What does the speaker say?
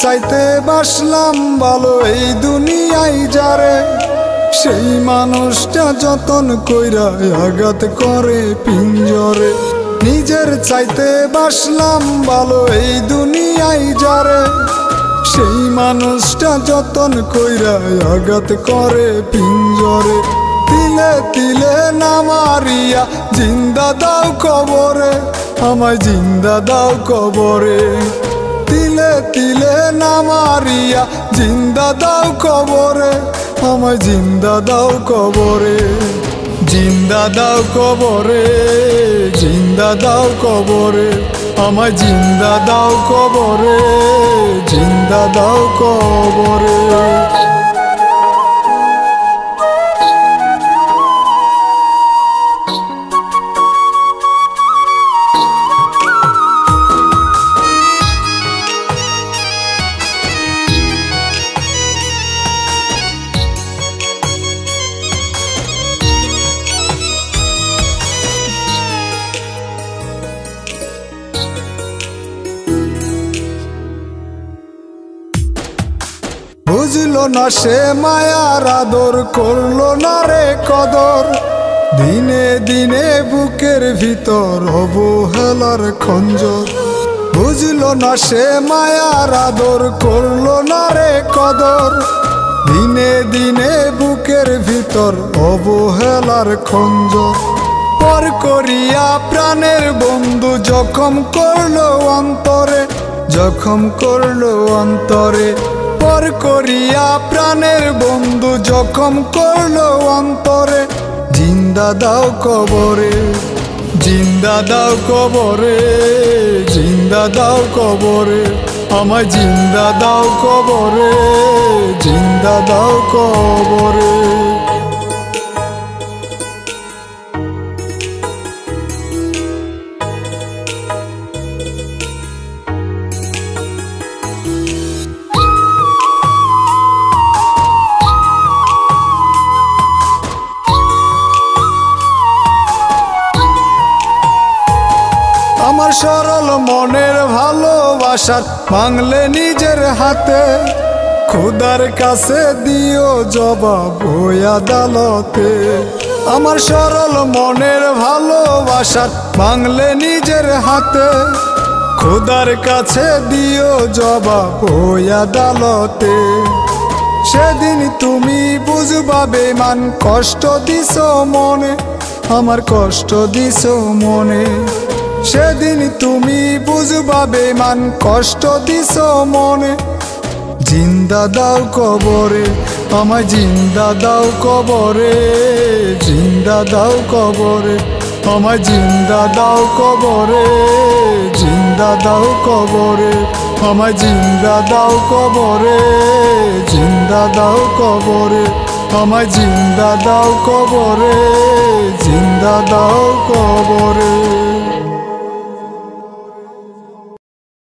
চাইতে বাসলাম ভালো এই দুনিয়ায় যারে, সেই মানুষটা যতন কইরা আঘাত করে পিঞ্জরে। নিজের চাইতে বাসলাম ভালো এই দুনিয়ায় যারে, সেই মানুষটা যতন কইরা আঘাত করে পিঞ্জরে। তিলে তিলে না মারিয়া জিন্দা দাও কবরে, আমায় জিন্দা দাও কবরে। তিলে তিলে না মারিয়া জিন্দা দাও কবরে, আমায় জিন্দা দাও কবরে। জিন্দা দাও কবরে, জিন্দা দাও কবরে, আমায় জিন্দা দাও কবরে, জিন্দা দাও কবরে। বুঝলো না সে মায়ার আদর, করলো না রে কদর। দিনে দিনে বুকের ভিতর অবহেলার খঞ্জর। বুঝলো না সে মায়ার আদর, করলো না রে কদর। দিনে দিনে বুকের ভিতর অবহেলার খঞ্জর। পর করিয়া প্রাণের বন্ধু জখম করলো অন্তরে, জখম করলো অন্তরে। পর করিয়া প্রাণের বন্ধু জখম করলো অন্তরে। জিন্দা দাও কবরে, জিন্দা দাও কবরে, জিন্দা দাও কবরে, আমায় জিন্দা দাও কবরে, জিন্দা দাও কবরে। আমার সরল মনের ভালোবাসার ভাঙলে নিজের হাতে, খোদার কাছে দিও জবাব ওই আদালতে। আমার সরল মনের ভালোবাসার ভাঙলে নিজের হাতে, খোদার কাছে দিও জবাব ওই আদালতে। সেদিন তুমি বুঝবা বেমান, কষ্ট দিছো মনে, আমার কষ্ট দিছো মনে। সেদিন তুমি বুঝবা বেমান, কষ্ট দিছো মনে। জিন্দা দাও কবরে, আমায় জিন্দা দাও কবরে, জিন্দা দাও কবরে, আমায় জিন্দা দাও কবরে, জিন্দা দাও কবরে, আমায় জিন্দা দাও কবরে, জিন্দা দাও কবরে, আমায় জিন্দা দাও কবরে, জিন্দা দাও কবরে।